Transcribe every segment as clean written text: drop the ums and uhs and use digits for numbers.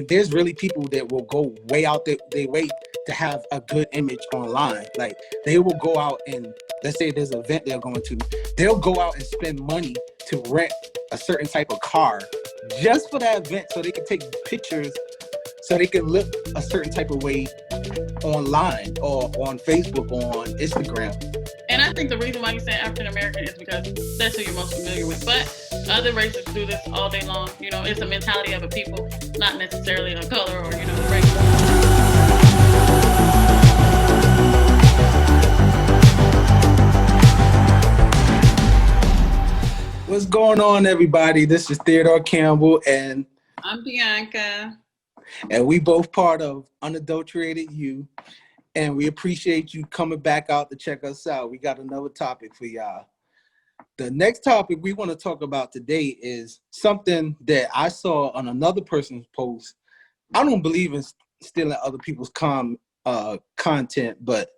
there's really people that will go way out their way to have a good image online. Like they will go out and, let's say there's an event they're going to, they'll go out and spend money to rent a certain type of car just for that event, so they can take pictures, so they can look a certain type of way online or on Facebook or on Instagram. And I think the reason why you say African American is because that's who you're most familiar with. But other races do this all day long. You know, it's a mentality of a people, not necessarily a color or, you know, race. What's going on, everybody? This is Theodore Campbell, and I'm Bianca. And we both part of Unadulterated You. And we appreciate you coming back out to check us out. We got another topic for y'all. The next topic we want to talk about today is something that I saw on another person's post. I don't believe in stealing other people's content, but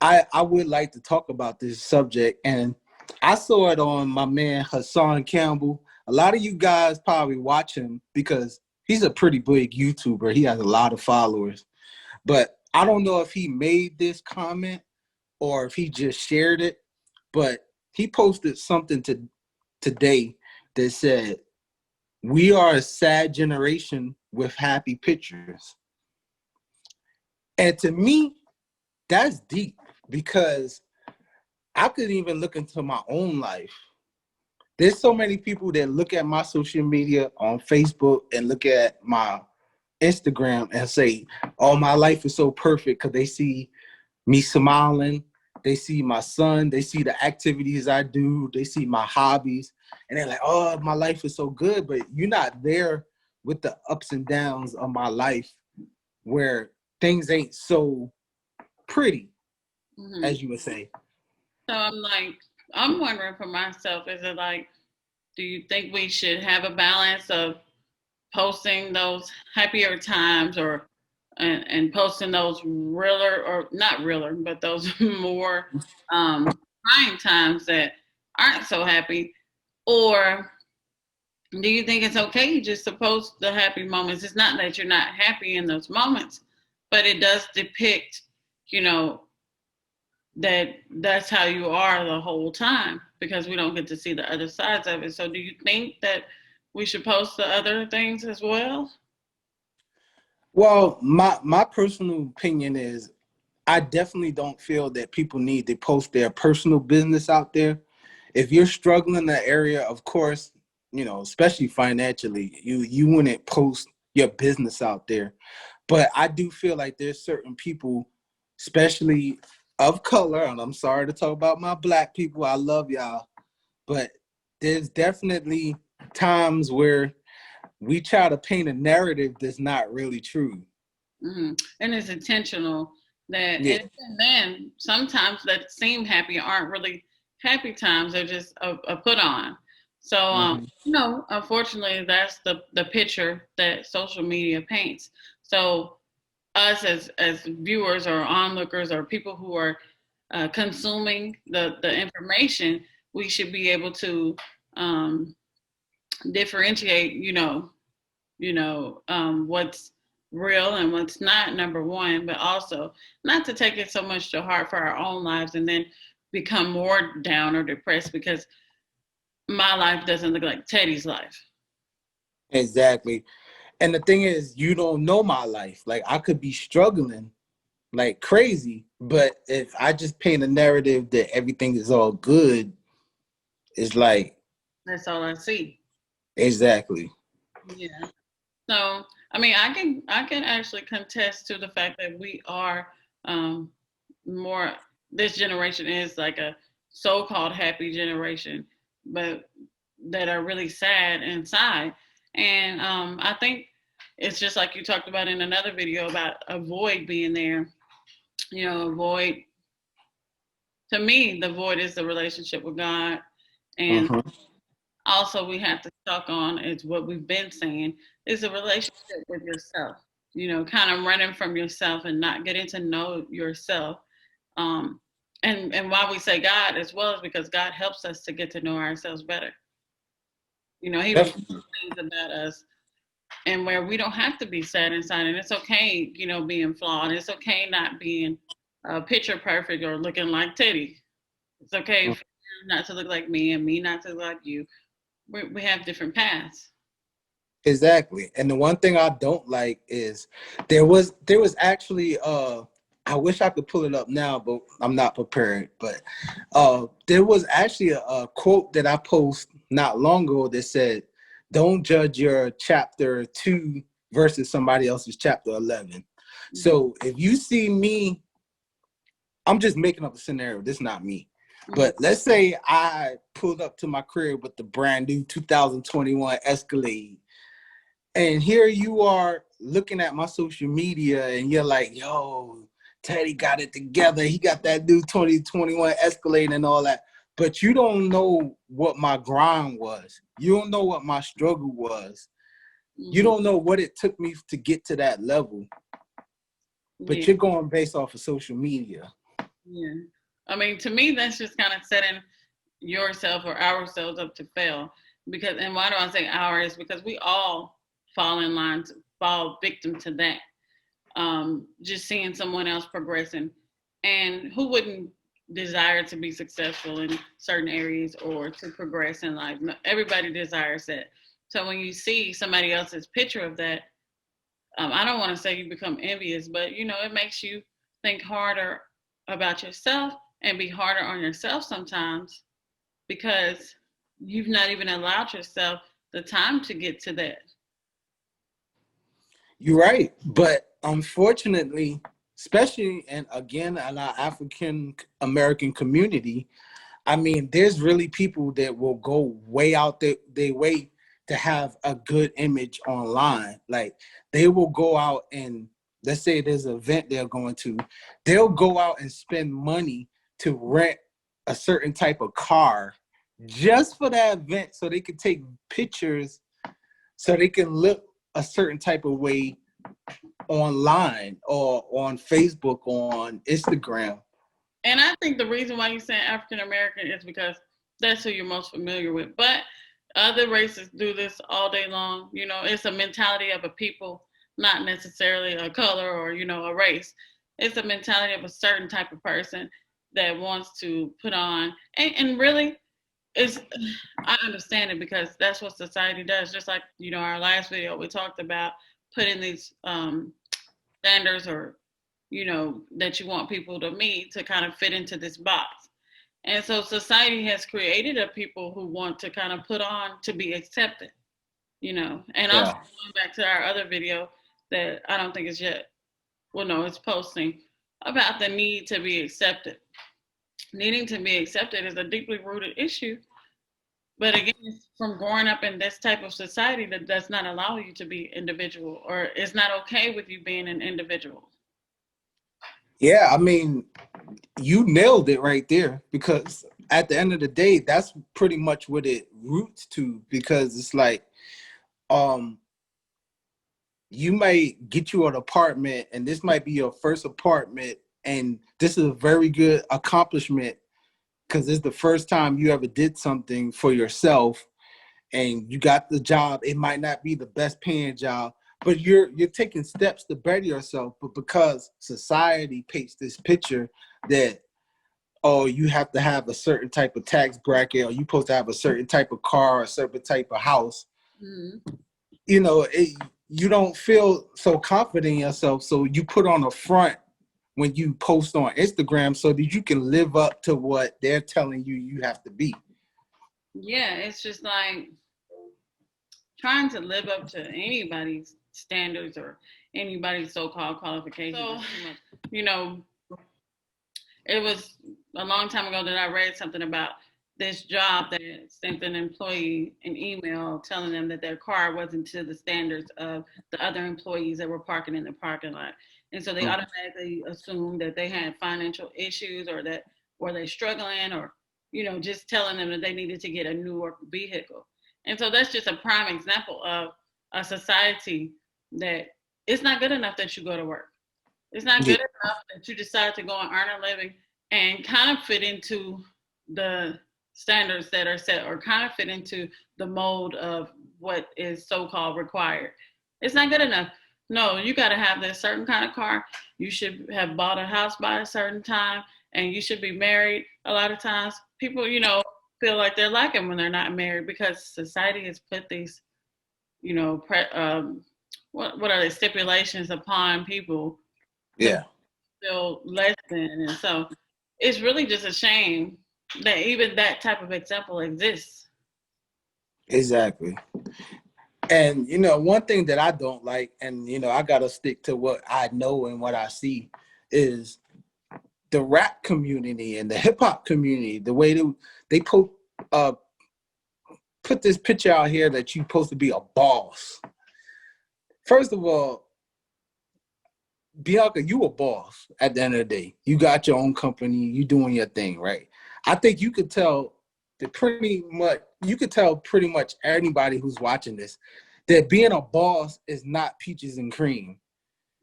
I would like to talk about this subject. And I saw it on my man Hassan Campbell. A lot of you guys probably watch him because he's a pretty big YouTuber. He has a lot of followers. But I don't know if he made this comment or if he just shared it, but he posted something today that said, "We are a sad generation with happy pictures." And to me, that's deep, because I could even look into my own life. There's so many people that look at my social media on Facebook and look at my Instagram and say, "Oh, my life is so perfect," because they see me smiling, they see my son, they see the activities I do, they see my hobbies, and they're like, "Oh, my life is so good," but you're not there with the ups and downs of my life, where things ain't so pretty, as you would say. So I'm wondering for myself, is it like, do you think we should have a balance of posting those happier times and posting those realer, or not realer, but those more trying times that aren't so happy? Or do you think it's okay just to post the happy moments? It's not that you're not happy in those moments, but it does depict, you know, that's how you are the whole time, because we don't get to see the other sides of it. So do you think that we should post the other things as well? Well, my personal opinion is, I definitely don't feel that people need to post their personal business out there. If you're struggling in that area, of course, especially financially, you wouldn't post your business out there. But I do feel like there's certain people, especially of color, and I'm sorry to talk about my black people, I love y'all, but there's definitely times where we try to paint a narrative that's not really true. Mm-hmm. And it's intentional that, Yeah. and then sometimes that seem happy aren't really happy times. They're just a put on. So, Mm-hmm. unfortunately, that's the picture that social media paints. So us as viewers or onlookers or people who are consuming the information, we should be able to um, differentiate, what's real and what's not, number one, but also not to take it so much to heart for our own lives and then become more down or depressed because my life doesn't look like Teddy's life. Exactly. And the thing is, you don't know my life. Like, I could be struggling like crazy, but if I just paint a narrative that everything is all good, it's like, That's all I see. exactly. Yeah. So, I mean, I can actually contest to the fact that we are um, more. This generation is like a so-called happy generation, but that are really sad inside. And I think it's just like you talked about in another video about a void being there. You know, a void. To me, the void is the relationship with God, and Uh-huh. also we have to talk on is what we've been saying is a relationship with yourself, kind of running from yourself and not getting to know yourself. Um, and why we say God as well is because God helps us to get to know ourselves better. He reveals Definitely. things about us and where we don't have to be sad inside, and it's okay, you know, being flawed. It's okay not being picture perfect or looking like Teddy. It's okay for you not to look like me and me not to look like you. We have different paths. Exactly. And the one thing I don't like is there was actually I wish I could pull it up now, but I'm not prepared. But there was actually a quote that I posted not long ago that said, "Don't judge your chapter 2 versus somebody else's chapter 11." So if you see me, I'm just making up a scenario. This is not me. But let's say I pulled up to my crib with the brand new 2021 Escalade, and here you are looking at my social media and you're like, yo, Teddy got it together. He got that new 2021 Escalade and all that. But you don't know what my grind was. You don't know what my struggle was. You don't know what it took me to get to that level. But you're going based off of social media. Yeah. I mean, to me, that's just kind of setting yourself or ourselves up to fail. Because, and why do I say ours? Because we all fall in line, fall victim to that. Just seeing someone else progressing, and who wouldn't desire to be successful in certain areas or to progress in life? Everybody desires that. So when you see somebody else's picture of that, I don't want to say you become envious, but you know, it makes you think harder about yourself and be harder on yourself sometimes, because you've not even allowed yourself the time to get to that. You're right. But unfortunately, especially and again in our African American community, I mean, there's really people that will go way out their way to have a good image online. Like they will go out and let's say there's an event they're going to, they'll go out and spend money to rent a certain type of car just for that event so they can take pictures so they can look a certain type of way online or on Facebook, on Instagram. And I think the reason why you're saying African American is because that's who you're most familiar with. But other races do this all day long. You know, it's a mentality of a people, not necessarily a color or, you know, a race. It's a mentality of a certain type of person that wants to put on, and really, it's, I understand it because that's what society does. Just like, you know, our last video, we talked about putting these standards or, you know, that you want people to meet to kind of fit into this box. And so society has created a people who want to kind of put on to be accepted, you know. And also going back to our other video that I don't think is yet, well, no, it's posting about the need to be accepted. Needing to be accepted is a deeply rooted issue. But again, it's from growing up in this type of society that does not allow you to be individual, or it's not okay with you being an individual. Yeah, I mean, you nailed it right there because at the end of the day, that's pretty much what it roots to because it's like, um, you might get you an apartment and this might be your first apartment and this is a very good accomplishment because it's the first time you ever did something for yourself and you got the job. It might not be the best paying job, but you're taking steps to better yourself. But because society paints this picture that, oh, you have to have a certain type of tax bracket or you're supposed to have a certain type of car, a certain type of house, you know, you don't feel so confident in yourself. So you put on a front when you post on Instagram so that you can live up to what they're telling you you have to be. Yeah, it's just like trying to live up to anybody's standards or anybody's so-called qualifications. So, you know, it was a long time ago that I read something about this job that sent an employee an email telling them that their car wasn't to the standards of the other employees that were parking in the parking lot. And so they automatically assumed that they had financial issues or that were they struggling or, you know, just telling them that they needed to get a newer vehicle. And so that's just a prime example of a society that it's not good enough that you go to work. It's not good enough that you decide to go and earn a living and kind of fit into the standards that are set or kind of fit into the mold of what is so-called required. It's not good enough. No, you got to have this certain kind of car. You should have bought a house by a certain time, and you should be married. A lot of times, people, feel like they're lacking when they're not married because society has put these, what are the stipulations upon people to Yeah, feel less than, and so it's really just a shame that even that type of example exists. exactly. And one thing that I don't like, and I gotta stick to what I know and what I see, is the rap community and the hip hop community. The way they uh, put this picture out here that you're supposed to be a boss. First of all, Bianca, you a boss at the end of the day. You got your own company, you doing your thing, right? I think you could tell pretty much anybody who's watching this that being a boss is not peaches and cream.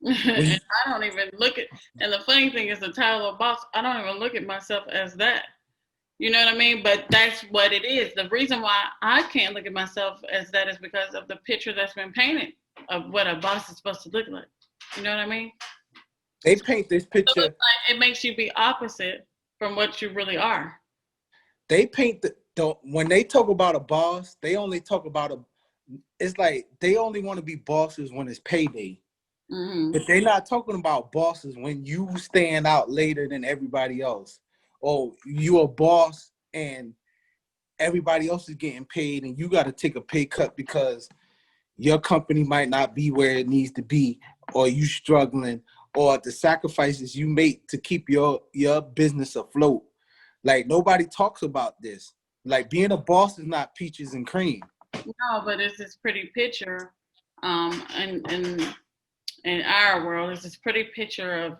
And I don't even look at, and the funny thing is the title of boss, I don't even look at myself as that. You know what I mean? But that's what it is. The reason why I can't look at myself as that is because of the picture that's been painted of what a boss is supposed to look like. You know what I mean? They paint this So picture. it's like it makes you be opposite from what you really are. They paint when they talk about a boss, they only talk about it's like they only want to be bosses when it's payday. Mm-hmm. But they're not talking about bosses when you stand out later than everybody else. Or you a boss and everybody else is getting paid and you got to take a pay cut because your company might not be where it needs to be, or you struggling, or the sacrifices you make to keep your business afloat. Like nobody talks about this. Like being a boss is not peaches and cream. No, but it's this pretty picture, and in our world, it's this pretty picture of,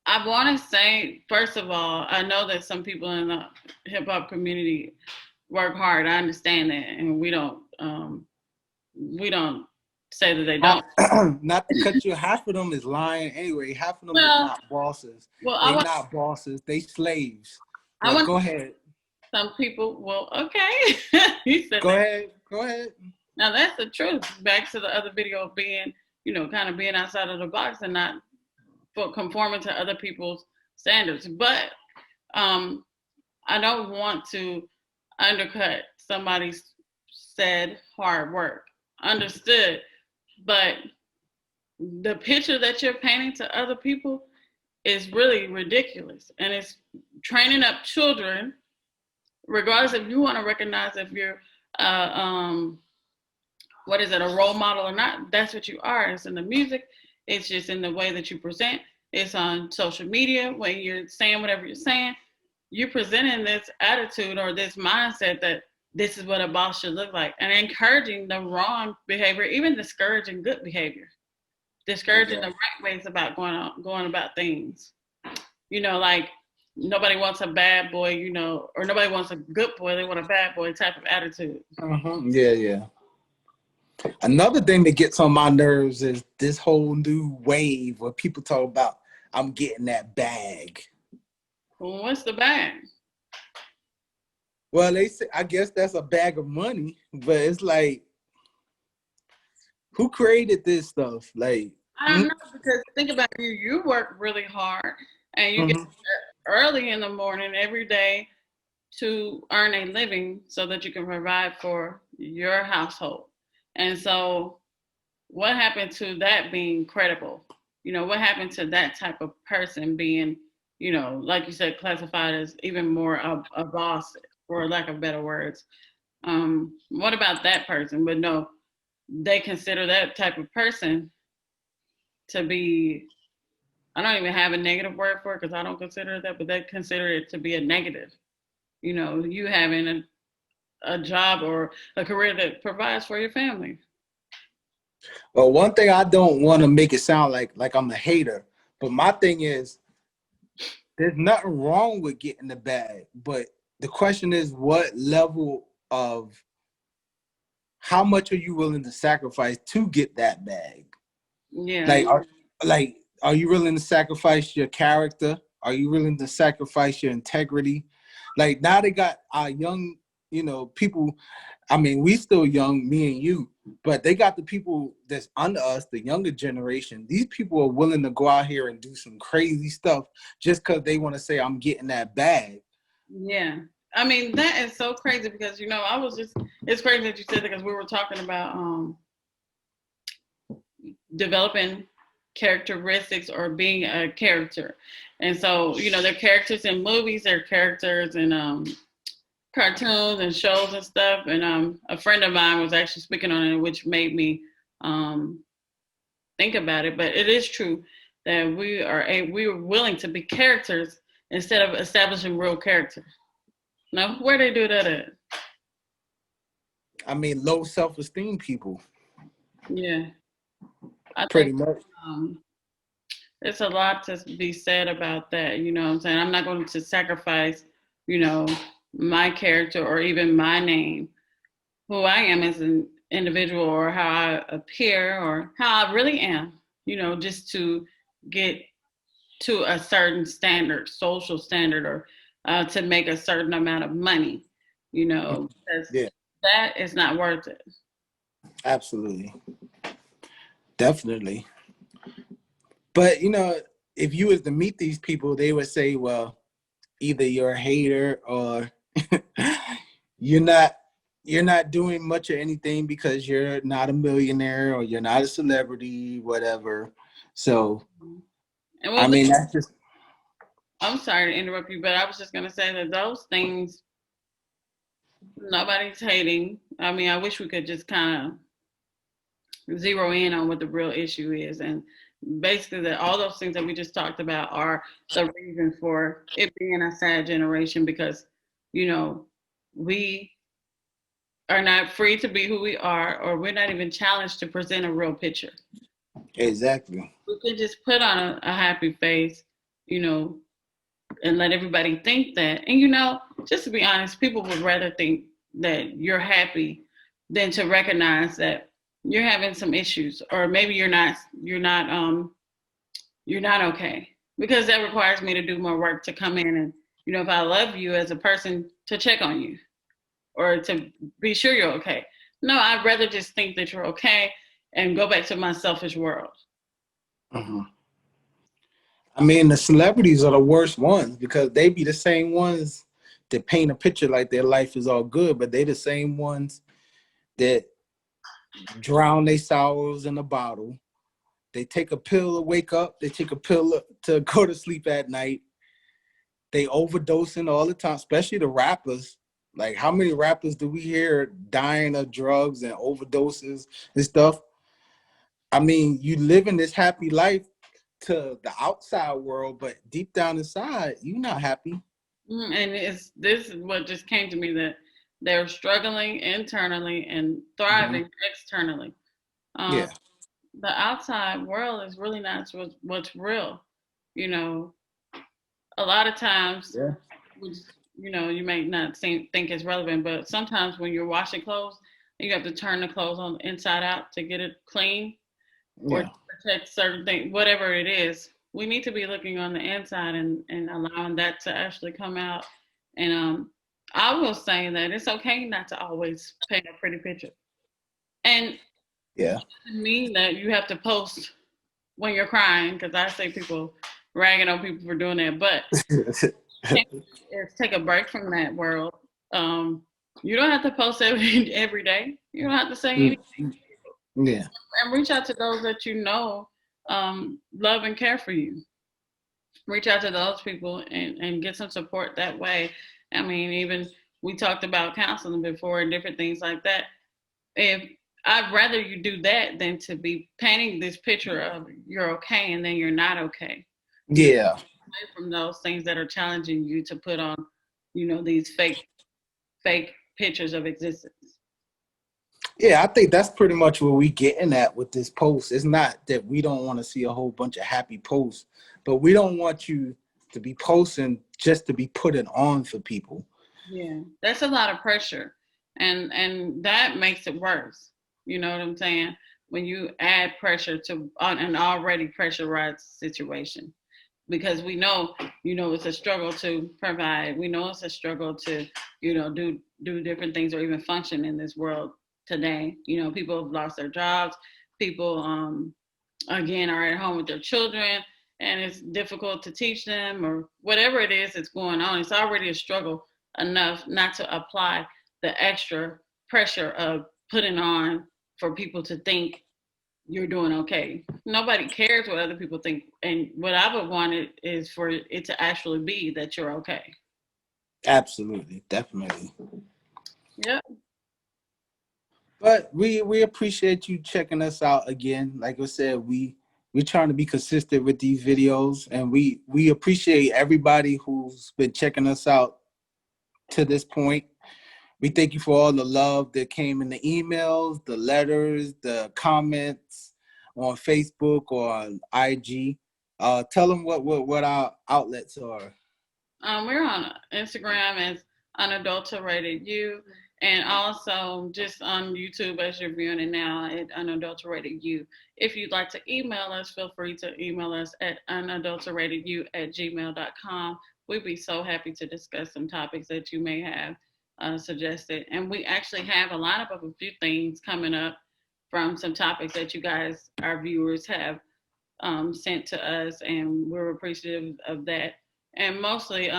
I want to say, first of all, I know that some people in the hip hop community work hard. I understand that, and we don't say that they don't. Not to cut you, half of them is lying anyway. Half of them is Well, not bosses. well, They not bosses. They slaves. I But want go ahead. some people. Well, okay, you said Go that. ahead. Go ahead. Now that's the truth. Back to the other video of being, kind of being outside of the box and not conforming to other people's standards. But I don't want to undercut somebody's said hard work. Understood. But the picture that you're painting to other people is really ridiculous. And it's training up children, regardless if you want to recognize if you're a role model or not. That's what you are. It's in the music. It's just in the way that you present. It's on social media when you're saying whatever you're saying. You're presenting this attitude or this mindset that this is what a boss should look like, and encouraging the wrong behavior, even discouraging good behavior, discouraging the right ways about going about things. Like nobody wants a bad boy, or nobody wants a good boy. They want a bad boy type of attitude. Yeah. Another thing that gets on my nerves is this whole new wave where people talk about, I'm getting that bag. Well, what's the bag? Well, they say, I guess that's a bag of money, but it's like, who created this stuff? Like, I don't know, because think about you. You work really hard, and you get early in the morning every day to earn a living so that you can provide for your household. And so what happened to that being credible? What happened to that type of person being, like you said, classified as even more a boss, for lack of better words? What about that person? But no, they consider that type of person to be, I don't even have a negative word for it because I don't consider it that, but they consider it to be a negative. You having a job or a career that provides for your family. Well, one thing, I don't want to make it sound like I'm a hater, but my thing is, there's nothing wrong with getting the bag, but the question is, what level of, how much are you willing to sacrifice to get that bag? Yeah. Are you willing to sacrifice your character? Are you willing to sacrifice your integrity? Like now they got our young, people. I mean, we still young, me and you, But they got the people that's under us, the younger generation. These people are willing to go out here and do some crazy stuff just because they want to say, I'm getting that bag. Yeah. I mean, that is so crazy because, it's crazy that you said that because we were talking about developing characteristics or being a character. And so, they're characters in movies, they're characters in cartoons and shows and stuff. And a friend of mine was actually speaking on it, which made me think about it. But it is true that we are willing to be characters instead of establishing real character. Now, where they do that at? I mean, low self-esteem people. Yeah. I Pretty think much. there's a lot to be said about that. You know what I'm saying? I'm not going to sacrifice, my character or even my name, who I am as an individual or how I appear or how I really am, just to get to a certain standard, social standard, or to make a certain amount of money, because Yeah, that is not worth it. absolutely. Definitely. But, if you was to meet these people, they would say, well, either you're a hater or you're not doing much of anything because you're not a millionaire or you're not a celebrity, whatever. So, And I mean, that's just, I'm sorry to interrupt you, but I was just going to say that those things, nobody's hating. I mean, I wish we could just kind of zero in on what the real issue is. And basically, that all those things that we just talked about are the reason for it being a sad generation because, we are not free to be who we are, or we're not even challenged to present a real picture. exactly. We could just put on a happy face, and let everybody think that. And just to be honest, people would rather think that you're happy than to recognize that you're having some issues, or maybe you're not okay. Because that requires me to do more work to come in and, if I love you as a person, to check on you or to be sure you're okay. No, I'd rather just think that you're okay and go back to my selfish world. Mm-hmm. I mean, the celebrities are the worst ones because they be the same ones that paint a picture like their life is all good, but they the same ones that drown their sorrows in a bottle. They take a pill to wake up. They take a pill to go to sleep at night. They overdosing all the time, especially the rappers. Like, how many rappers do we hear dying of drugs and overdoses and stuff? I mean, you live in this happy life to the outside world, but deep down inside, you're not happy. And this is what just came to me, that they're struggling internally and thriving externally. Yeah. The outside world is really not what's real. A lot of times, Yeah. which, you may not think it's relevant, but sometimes when you're washing clothes, you have to turn the clothes on the inside out to get it clean or Yeah. to protect certain things, whatever it is. We need to be looking on the inside and allowing that to actually come out. And I will say that it's okay not to always paint a pretty picture. And Yeah. it doesn't mean that you have to post when you're crying, because I see people ragging on people for doing that. But take a break from that world. You don't have to post every day. You don't have to say anything. Yeah. And reach out to those that love and care for you. Reach out to those people and get some support that way. I mean, even we talked about counseling before and different things like that. If I'd rather you do that than to be painting this picture of you're okay and then you're not okay. Yeah. Away from those things that are challenging you to put on, these fake pictures of existence. Yeah, I think that's pretty much what we getting at with this post. It's not that we don't want to see a whole bunch of happy posts, but we don't want you to be posting just to be putting on for people. Yeah, that's a lot of pressure, and that makes it worse. You know what I'm saying? When you add pressure to an already pressurized situation, because we know, it's a struggle to provide. We know it's a struggle to, do different things or even function in this world today. You know, people have lost their jobs. People, again, are at home with their children, and it's difficult to teach them or whatever it is that's going on. It's already a struggle enough not to apply the extra pressure of putting on for people to think you're doing okay. Nobody cares what other people think. And what I would want it is for it to actually be that you're okay. Absolutely, definitely. Yep. But we appreciate you checking us out again. Like I said, we're trying to be consistent with these videos, and we appreciate everybody who's been checking us out to this point. We thank you for all the love that came in the emails, the letters, the comments on Facebook or on IG. Tell them what our outlets are. We're on Instagram as Unadulterated You, and also just on YouTube as you're viewing it now at Unadulterated You. If you'd like to email us, feel free to email us at unadulteratedyou@gmail.com. We'd be so happy to discuss some topics that you may have suggested. And we actually have a lineup of a few things coming up from some topics that you guys, our viewers, have sent to us, and we're appreciative of that. And mostly,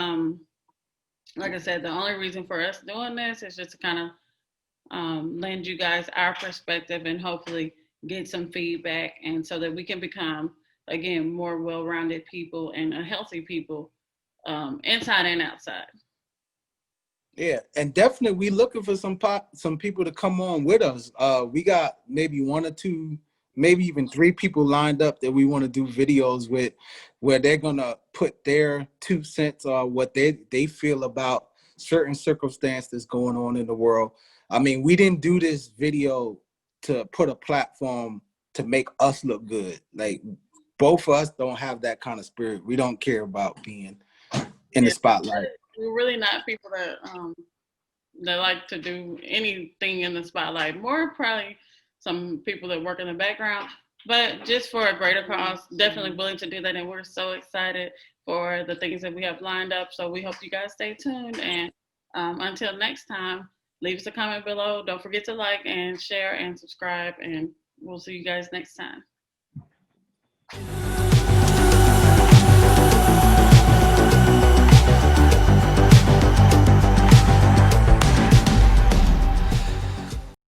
like I said, the only reason for us doing this is just to kind of lend you guys our perspective and hopefully get some feedback, and so that we can become, again, more well-rounded people and a healthy people, inside and outside. Yeah, and definitely we looking for some people to come on with us. We got maybe one or two, maybe even three people lined up that we want to do videos with, where they're gonna put their 2 cents or what they feel about certain circumstances going on in the world. I mean, we didn't do this video to put a platform to make us look good. Like, both of us don't have that kind of spirit. We don't care about being in the spotlight. We're really not people that like to do anything in the spotlight. More probably some people that work in the background, but just for a greater cause, definitely willing to do that. And we're so excited for the things that we have lined up. So we hope you guys stay tuned. And until next time, leave us a comment below. Don't forget to like and share and subscribe. And we'll see you guys next time.